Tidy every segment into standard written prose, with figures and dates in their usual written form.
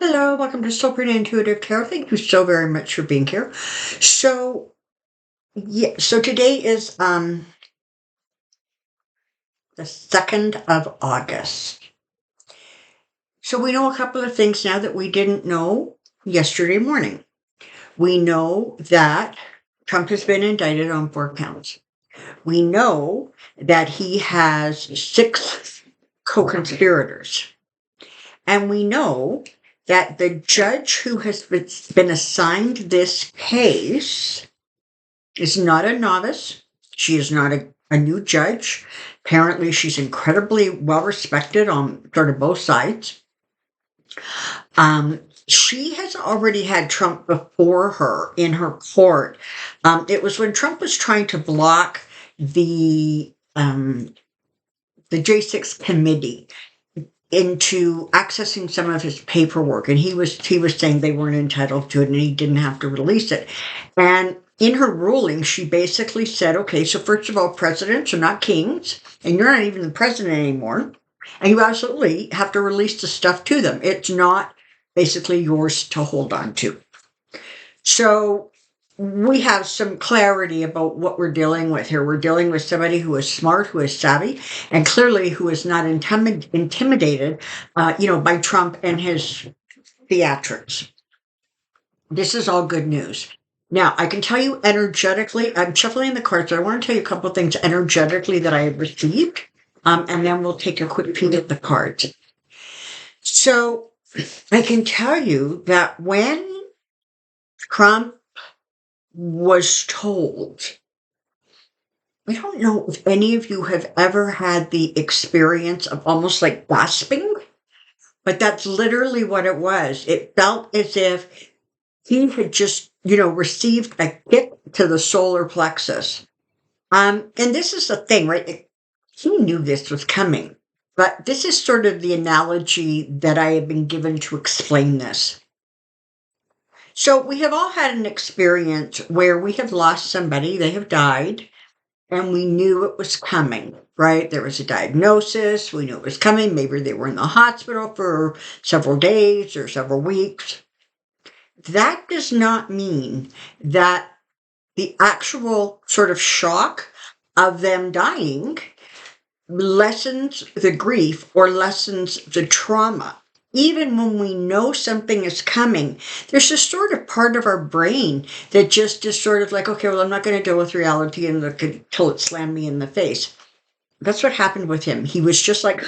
Hello, welcome to Soulprint Intuitive Tarot. Thank you so very much for being here. So, so today is the 2nd of August. So we know a couple of things now that we didn't know yesterday morning. We know that Trump has been indicted on 4 counts. We know that he has 6 co-conspirators. And we know that the judge who has been assigned this case is not a novice. She is not a new judge. Apparently, she's incredibly well respected on sort of both sides. She has already had Trump before her in her court. It was when Trump was trying to block the J6 committee into accessing some of his paperwork, and he was saying they weren't entitled to it and he didn't have to release it. And in her ruling, she basically said, okay, so first of all, presidents are not kings, and you're not even the president anymore, and you absolutely have to release the stuff to them. It's not basically yours to hold on to. So we have some clarity about what we're dealing with here. We're dealing with somebody who is smart, who is savvy, and clearly who is not intimidated, by Trump and his theatrics. This is all good news. Now, I can tell you energetically, I'm shuffling the cards, so I want to tell you a couple of things energetically that I have received, and then we'll take a quick peek at the cards. So I can tell you that when Trump was told, I don't know if any of you have ever had the experience of almost like gasping, but that's literally what it was. It felt as if he had just, received a kick to the solar plexus. And this is the thing, right? He knew this was coming, but this is sort of the analogy that I have been given to explain this. So we have all had an experience where we have lost somebody, they have died, and we knew it was coming, right? There was a diagnosis, we knew it was coming. Maybe they were in the hospital for several days or several weeks. That does not mean that the actual sort of shock of them dying lessens the grief or lessens the trauma. Even when we know something is coming, there's a sort of part of our brain that just is sort of like, okay, well, I'm not going to deal with reality until it slammed me in the face. That's what happened with him. He was just like,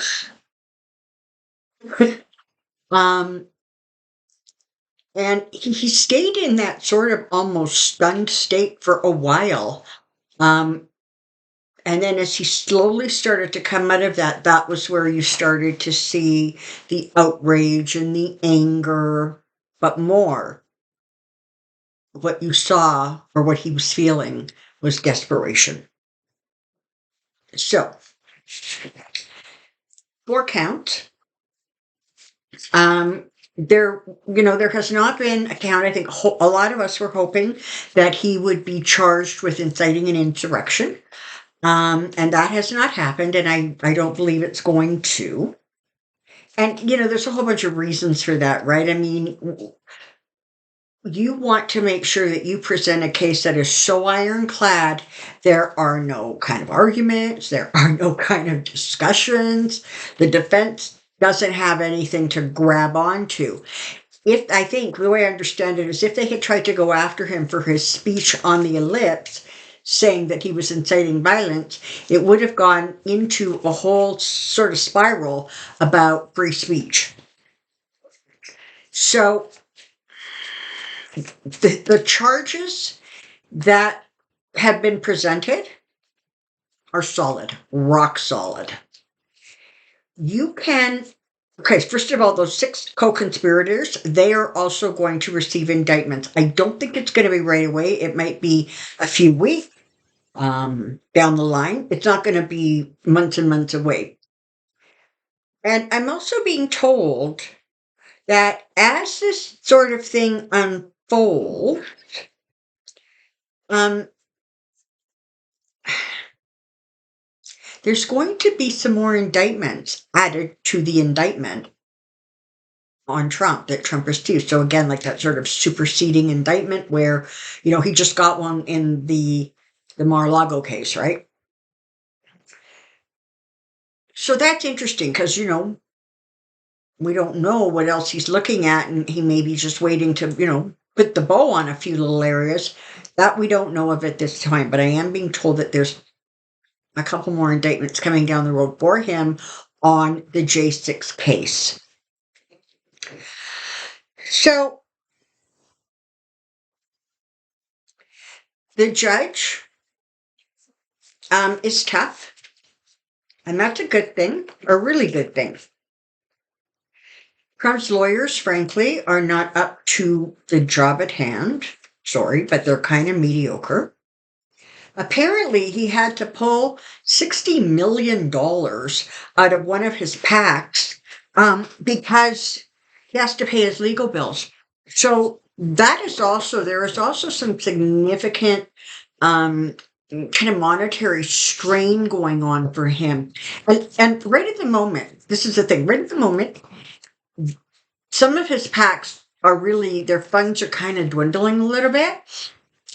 and he stayed in that sort of almost stunned state for a while. And then as he slowly started to come out of that, that was where you started to see the outrage and the anger, but more what you saw or what he was feeling was desperation. So, 4 counts. There has not been a count. I think a lot of us were hoping that he would be charged with inciting an insurrection. And that has not happened, and I don't believe it's going to. And, there's a whole bunch of reasons for that, right? I mean, you want to make sure that you present a case that is so ironclad, there are no kind of arguments, there are no kind of discussions. The defense doesn't have anything to grab onto. I think the way I understand it is if they had tried to go after him for his speech on the ellipse, saying that he was inciting violence, it would have gone into a whole sort of spiral about free speech. So the charges that have been presented are solid, rock solid. Okay, first of all, those 6 co-conspirators, they are also going to receive indictments. I don't think it's going to be right away. It might be a few weeks down the line. It's not going to be months and months away. And I'm also being told that as this sort of thing unfolds, there's going to be some more indictments added to the indictment. on Trump that Trump received. So again, like that sort of superseding indictment where, he just got one in the Mar-a-Lago case, right? So that's interesting because, we don't know what else he's looking at, and he may be just waiting to, put the bow on a few little areas that we don't know of at this time. But I am being told that there's a couple more indictments coming down the road for him on the J6 case. So the judge is tough, and that's a good thing, a really good thing. Trump's lawyers, frankly, are not up to the job at hand. Sorry, but they're kind of mediocre. Apparently, he had to pull $60 million out of one of his PACs because he has to pay his legal bills. So there is also some significant kind of monetary strain going on for him. And right at the moment, this is the thing, right at the moment, some of his PACs are really, their funds are kind of dwindling a little bit.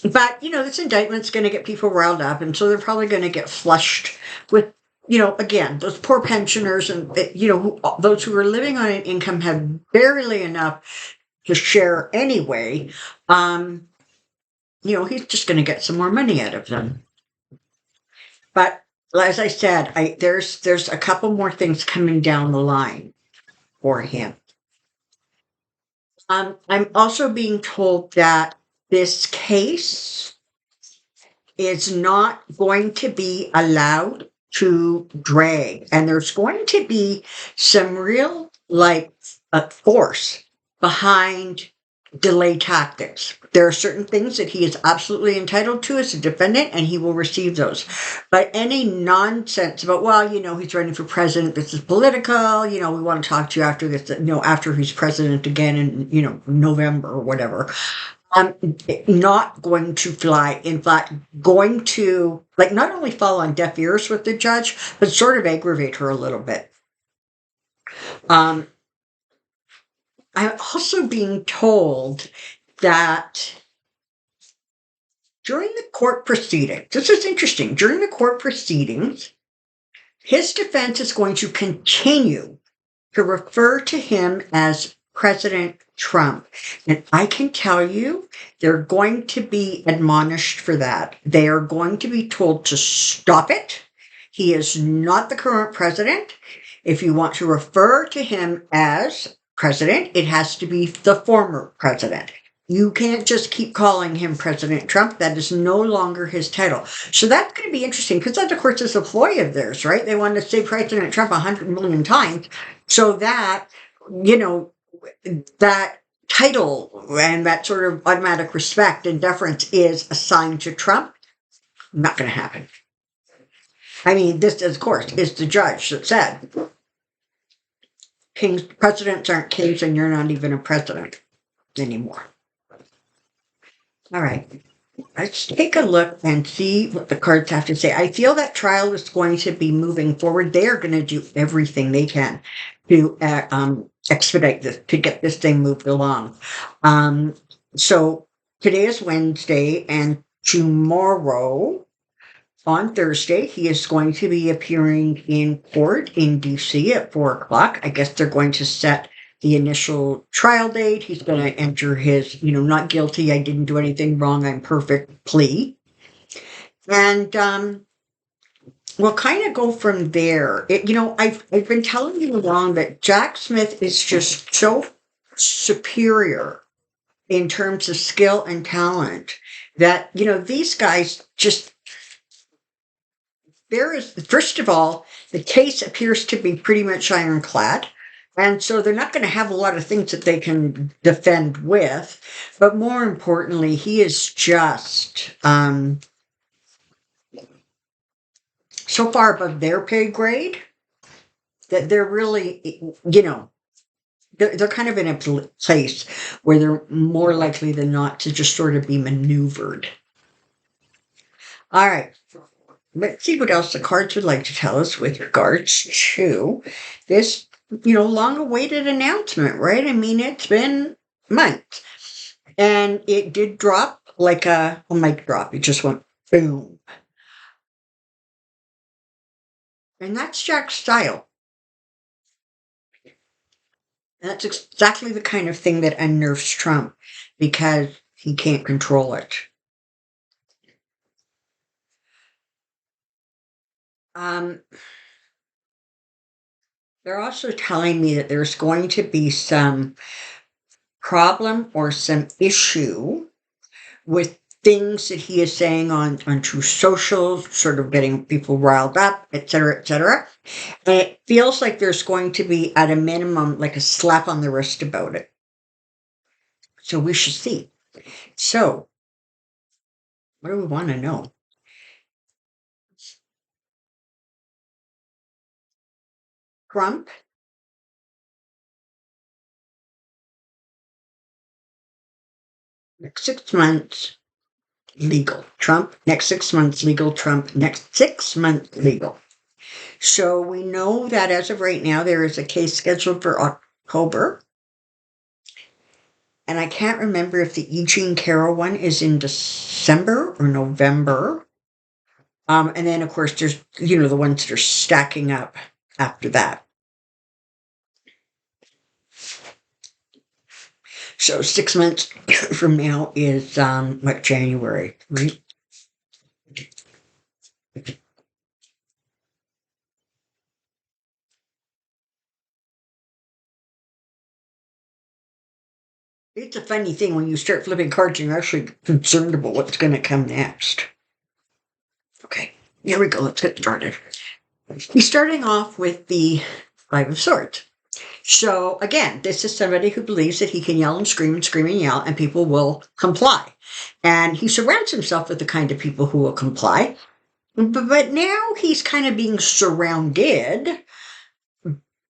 But, this indictment's going to get people riled up, and so they're probably going to get flushed with, again, those poor pensioners and, those who are living on an income have barely enough to share anyway. He's just going to get some more money out of them. But as I said, there's a couple more things coming down the line for him. I'm also being told that this case is not going to be allowed to drag, and there's going to be some real force behind delay tactics. There are certain things that he is absolutely entitled to as a defendant, and he will receive those. But any nonsense about, he's running for president, this is political, we want to talk to you after this, after he's president again in, November or whatever, not going to fly. In fact, going to, not only fall on deaf ears with the judge, but sort of aggravate her a little bit. I'm also being told that during the court proceedings, this is interesting, during the court proceedings, his defense is going to continue to refer to him as President Trump. And I can tell you, they're going to be admonished for that. They are going to be told to stop it. He is not the current president. If you want to refer to him as president, it has to be the former president. You can't just keep calling him President Trump. That is no longer his title. So that's going to be interesting because that, of course, is a ploy of theirs, right? They want to say President Trump 100 million times so that, that title and that sort of automatic respect and deference is assigned to Trump. Not going to happen. I mean, this, of course, is the judge that said, presidents aren't kings and you're not even a president anymore. All right. Let's take a look and see what the cards have to say. I feel that trial is going to be moving forward. They are going to do everything they can to expedite this, to get this thing moved along. So today is Wednesday, and tomorrow, on Thursday, he is going to be appearing in court in D.C. at 4:00. I guess they're going to set the initial trial date. He's going to enter his, not guilty, I didn't do anything wrong, I'm perfect plea. And we'll kind of go from there. I've been telling you along that Jack Smith is just so superior in terms of skill and talent that, these guys just, first of all, the case appears to be pretty much ironclad. And so they're not going to have a lot of things that they can defend with. But more importantly, he is just so far above their pay grade that they're really, they're kind of in a place where they're more likely than not to just sort of be maneuvered. All right. Let's see what else the cards would like to tell us with regards to this long-awaited announcement, right? I mean, it's been months. And it did drop like a mic drop. It just went boom. And that's Jack's style. And that's exactly the kind of thing that unnerves Trump because he can't control it. They're also telling me that there's going to be some problem or some issue with things that he is saying on True Social, sort of getting people riled up, et cetera, et cetera. And it feels like there's going to be, at a minimum, like a slap on the wrist about it. So we should see. So, what do we want to know? Trump, next 6 months, legal. Trump, next 6 months, legal. Trump, next 6 months, legal. So we know that as of right now, there is a case scheduled for October. And I can't remember if the E. Jean Carroll one is in December or November. And then, of course, there's, the ones that are stacking up after that. So 6 months from now is, January, right? It's a funny thing when you start flipping cards and you're actually concerned about what's going to come next. Okay, here we go. Let's get started. He's starting off with the Five of Swords. So again, this is somebody who believes that he can yell and scream and yell and people will comply. And he surrounds himself with the kind of people who will comply. But now he's kind of being surrounded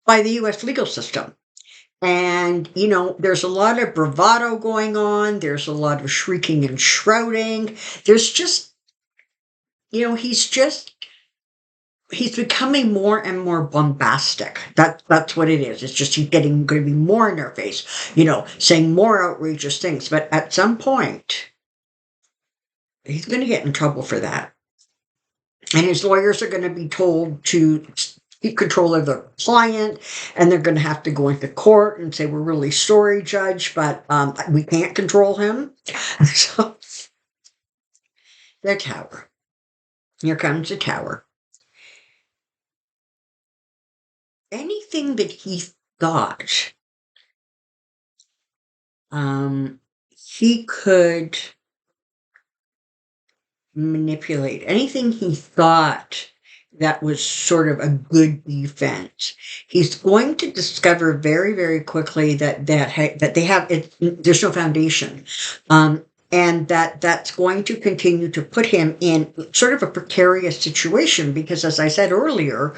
by the U.S. legal system. And, there's a lot of bravado going on. There's a lot of shrieking and shrouding. There's just, he's becoming more and more bombastic. That's what it is. It's just he's going to be more in their face, saying more outrageous things. But at some point, he's going to get in trouble for that. And his lawyers are going to be told to keep control of their client, and they're going to have to go into court and say, "We're really sorry, Judge, but we can't control him." So, the Tower. Here comes the Tower. Anything that he thought he could manipulate, anything he thought that was sort of a good defense, he's going to discover very, very quickly that they have it. There's no foundation, and that's going to continue to put him in sort of a precarious situation because, as I said earlier,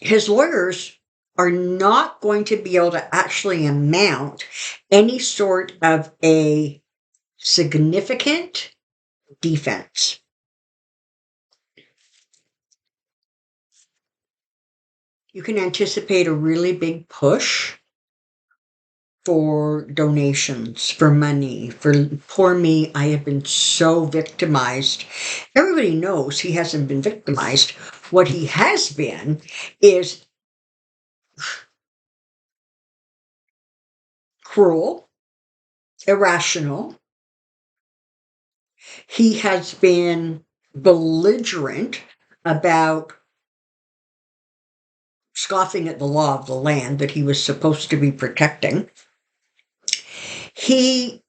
his lawyers are not going to be able to actually amount any sort of a significant defense. You can anticipate a really big push for donations, for money, for poor me. I have been so victimized. Everybody knows he hasn't been victimized. What he has been is cruel, irrational. He has been belligerent about scoffing at the law of the land that he was supposed to be protecting. He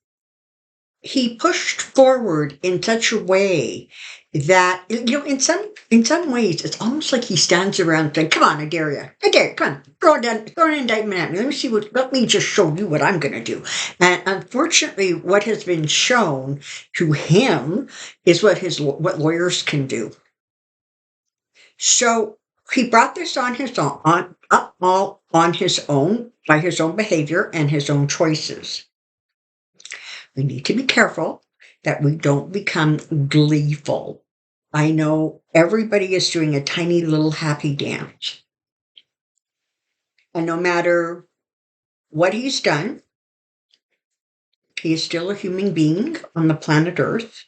pushed forward in such a way that, in some ways, it's almost like he stands around saying, "Come on, I dare you, come on, throw an indictment at me. Let me just show you what I'm going to do." And unfortunately, what has been shown to him is what lawyers can do. So he brought this on his own, on his own, by his own behavior and his own choices. We need to be careful that we don't become gleeful. I know everybody is doing a tiny little happy dance. And no matter what he's done, he is still a human being on the planet Earth.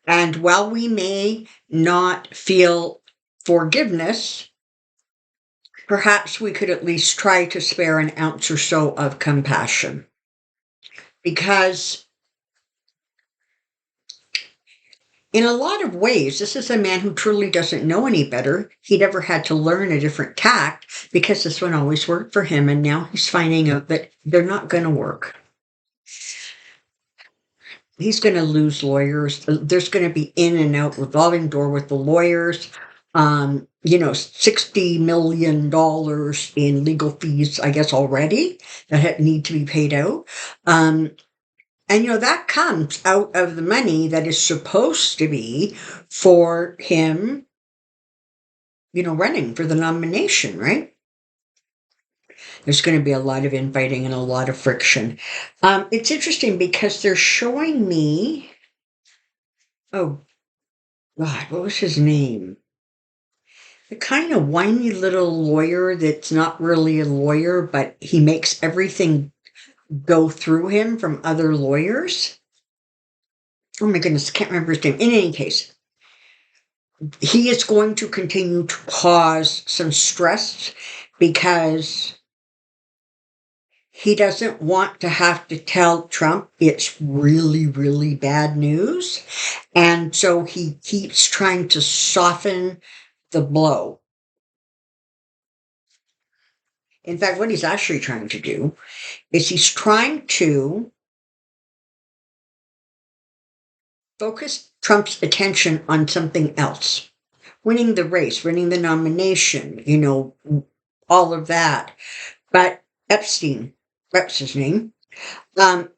And while we may not feel forgiveness, perhaps we could at least try to spare an ounce or so of compassion. Because in a lot of ways, this is a man who truly doesn't know any better. He never had to learn a different tact because this one always worked for him. And now he's finding out that they're not going to work. He's going to lose lawyers. There's going to be in and out revolving door with the lawyers. $60 million in legal fees, I guess, already that need to be paid out. And that comes out of the money that is supposed to be for him, running for the nomination, right? There's going to be a lot of infighting and a lot of friction. It's interesting because they're showing me, oh God, what was his name? The kind of whiny little lawyer that's not really a lawyer, but he makes everything go through him from other lawyers. Oh my goodness, I can't remember his name. In any case, he is going to continue to cause some stress because he doesn't want to have to tell Trump it's really, really bad news. And so he keeps trying to soften the blow. In fact, what he's actually trying to do is he's trying to focus Trump's attention on something else. Winning the race, winning the nomination, all of that. But Epstein, that's his name. But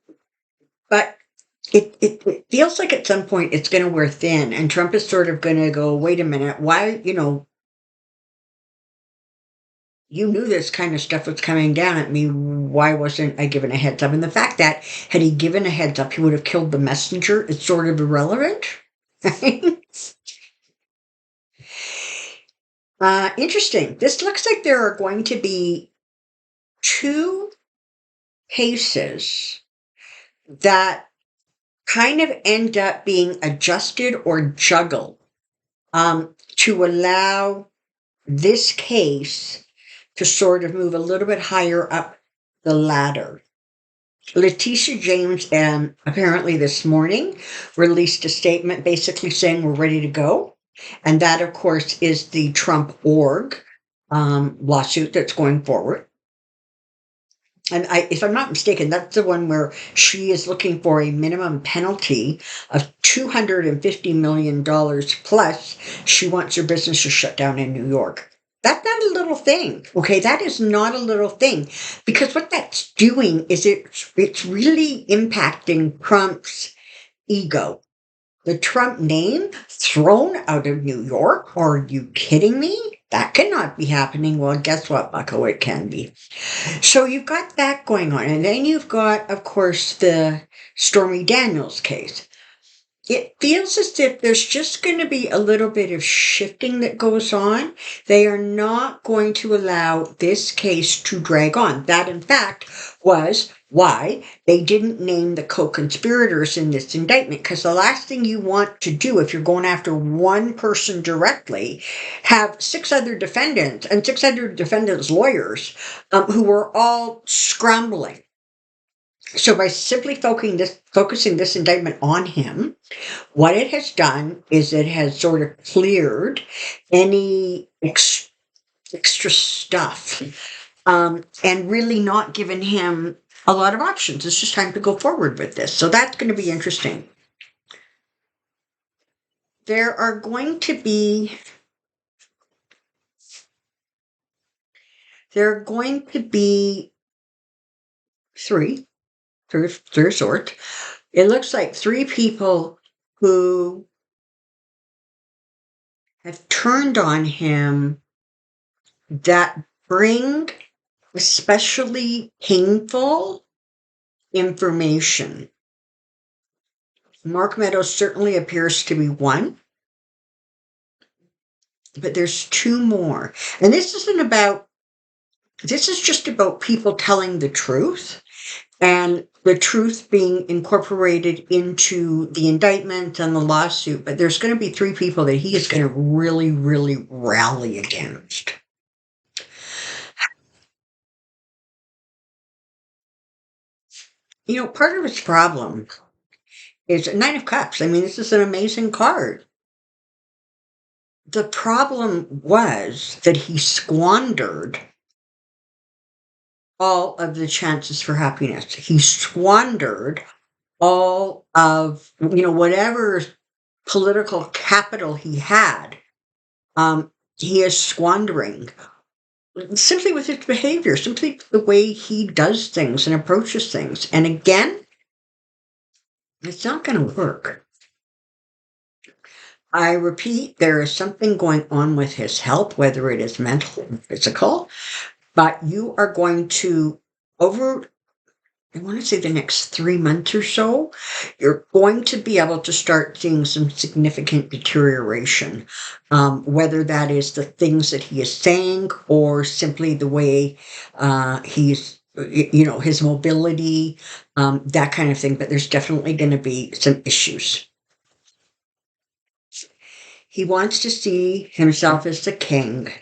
it feels like at some point it's going to wear thin, and Trump is sort of going to go, wait a minute, why, you knew this kind of stuff was coming down at me. Why wasn't I given a heads up? And the fact that had he given a heads up, he would have killed the messenger is sort of irrelevant. Interesting. This looks like there are going to be 2 cases that kind of end up being adjusted or juggled to allow this case to sort of move a little bit higher up the ladder. Letitia James, apparently this morning, released a statement basically saying we're ready to go. And that, of course, is the Trump org lawsuit that's going forward. And if I'm not mistaken, that's the one where she is looking for a minimum penalty of $250 million plus she wants her business to shut down in New York. That's not a little thing, okay? That is not a little thing, because what that's doing is it's really impacting Trump's ego. The Trump name thrown out of New York? Are you kidding me? That cannot be happening. Well, guess what, Bucko? It can be. So you've got that going on. And then you've got, of course, the Stormy Daniels case. It feels as if there's just going to be a little bit of shifting that goes on. They are not going to allow this case to drag on. That, in fact, was why they didn't name the co-conspirators in this indictment, because the last thing you want to do if you're going after one person directly, have 6 other defendants and 6 other defendants' lawyers who were all scrambling. So by simply focusing this indictment on him, what it has done is it has sort of cleared any extra stuff and really not given him a lot of options. It's just time to go forward with this. So that's going to be interesting. There are going to be three of sort. It looks like 3 people who have turned on him that bring especially painful information. Mark Meadows certainly appears to be one, but there's 2 more. And this isn't about This is just about people telling the truth, and the truth being incorporated into the indictment and the lawsuit. But there's going to be three people that he is going to really, really rally against. Part of his problem is Nine of Cups. I mean, this is an amazing card. The problem was that he squandered all of the chances for happiness. He squandered all of, whatever political capital he had. He is squandering simply with his behavior, simply the way he does things and approaches things. And again, it's not going to work. I repeat, there is something going on with his health, whether it is mental or physical, but you are going to, I want to say the next 3 months or so, you're going to be able to start seeing some significant deterioration, whether that is the things that he is saying or simply the way he's, his mobility, that kind of thing. But there's definitely going to be some issues. He wants to see himself as the king.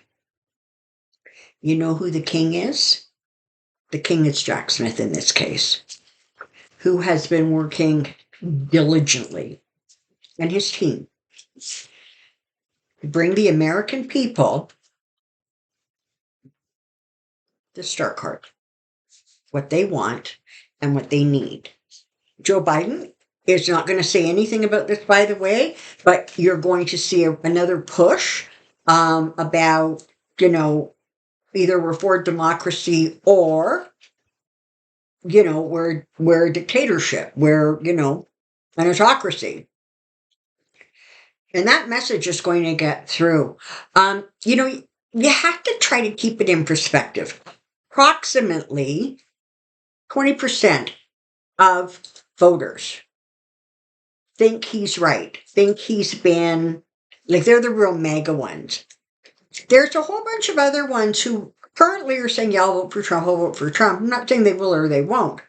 You know who the king is? The king is Jack Smith in this case, who has been working diligently, and his team, to bring the American people the Star card, what they want and what they need. Joe Biden is not going to say anything about this, by the way, but you're going to see another push about, either we're for democracy or, we're a dictatorship, we're, an autocracy. And that message is going to get through. You have to try to keep it in perspective. Approximately 20% of voters think he's right, think he's been, like, they're the real mega ones. There's a whole bunch of other ones who currently are saying, yeah, I'll vote for Trump, I'll vote for Trump. I'm not saying they will or they won't,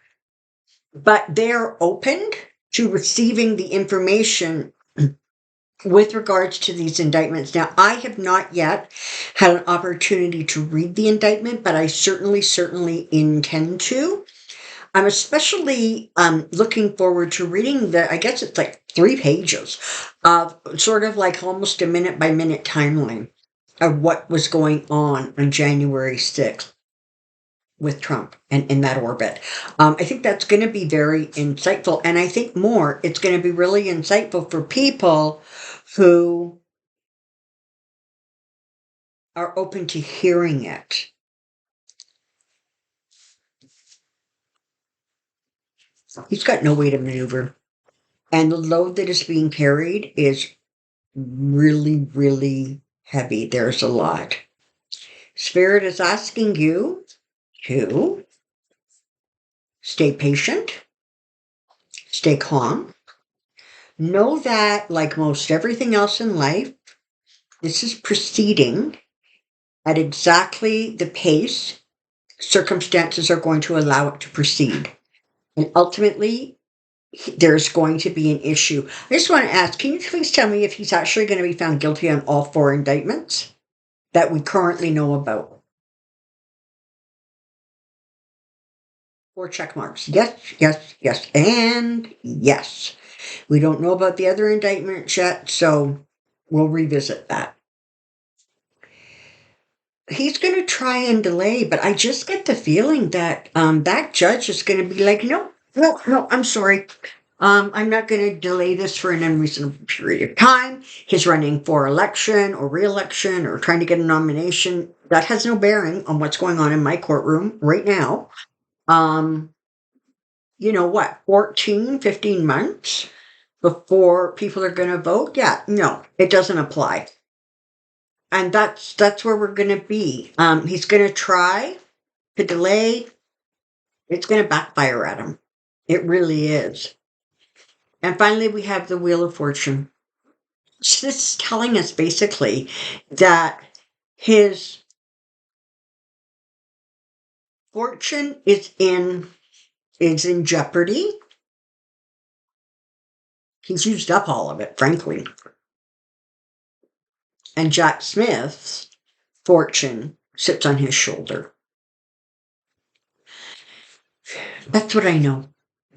but they're open to receiving the information with regards to these indictments. Now, I have not yet had an opportunity to read the indictment, but I certainly intend to. I'm especially looking forward to reading I guess it's like 3 pages of sort of like almost a minute by minute timeline of what was going on January 6th with Trump and in that orbit. I think that's going to be very insightful. And I think it's going to be really insightful for people who are open to hearing it. He's got no way to maneuver. And the load that is being carried is really, really heavy. There's a lot. Spirit is asking you to stay patient, stay calm. Know that, like most everything else in life, this is proceeding at exactly the pace circumstances are going to allow it to proceed. And ultimately, there's going to be an issue. I just want to ask, can you please tell me if he's actually going to be found guilty on all 4 indictments that we currently know about? 4 check marks. Yes, yes, yes, and yes. We don't know about the other indictments yet, so we'll revisit that. He's going to try and delay, but I just get the feeling that that judge is going to be like, no, I'm sorry. I'm not going to delay this for an unreasonable period of time. He's running for election or re-election or trying to get a nomination. That has no bearing on what's going on in my courtroom right now. 14, 15 months before people are going to vote? Yeah, no, it doesn't apply. And that's where we're going to be. He's going to try to delay. It's going to backfire at him. It really is. And finally, we have the Wheel of Fortune. This is telling us basically that his Fortune is in jeopardy. He's used up all of it, frankly. And Jack Smith's fortune sits on his shoulder. That's what I know.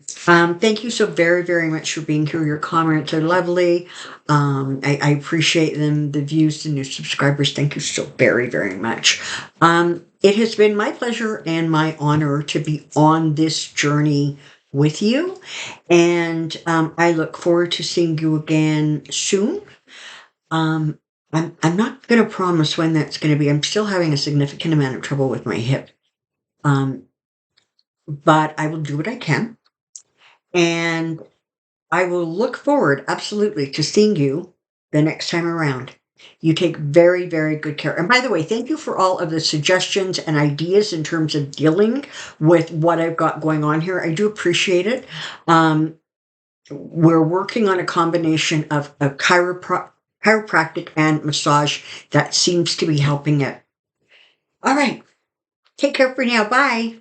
Thank you so very, very much for being here. Your comments are lovely. I appreciate them. The views, the new subscribers. Thank you so very, very much. It has been my pleasure and my honor to be on this journey with you. And I look forward to seeing you again soon. Um, I'm not going to promise when that's going to be. I'm still having a significant amount of trouble with my hip. Um, but I will do what I can. And I will look forward, absolutely, to seeing you the next time around. You take very, very good care. And by the way, thank you for all of the suggestions and ideas in terms of dealing with what I've got going on here. I do appreciate it. We're working on a combination of chiropractic and massage that seems to be helping it. All right. Take care for now. Bye.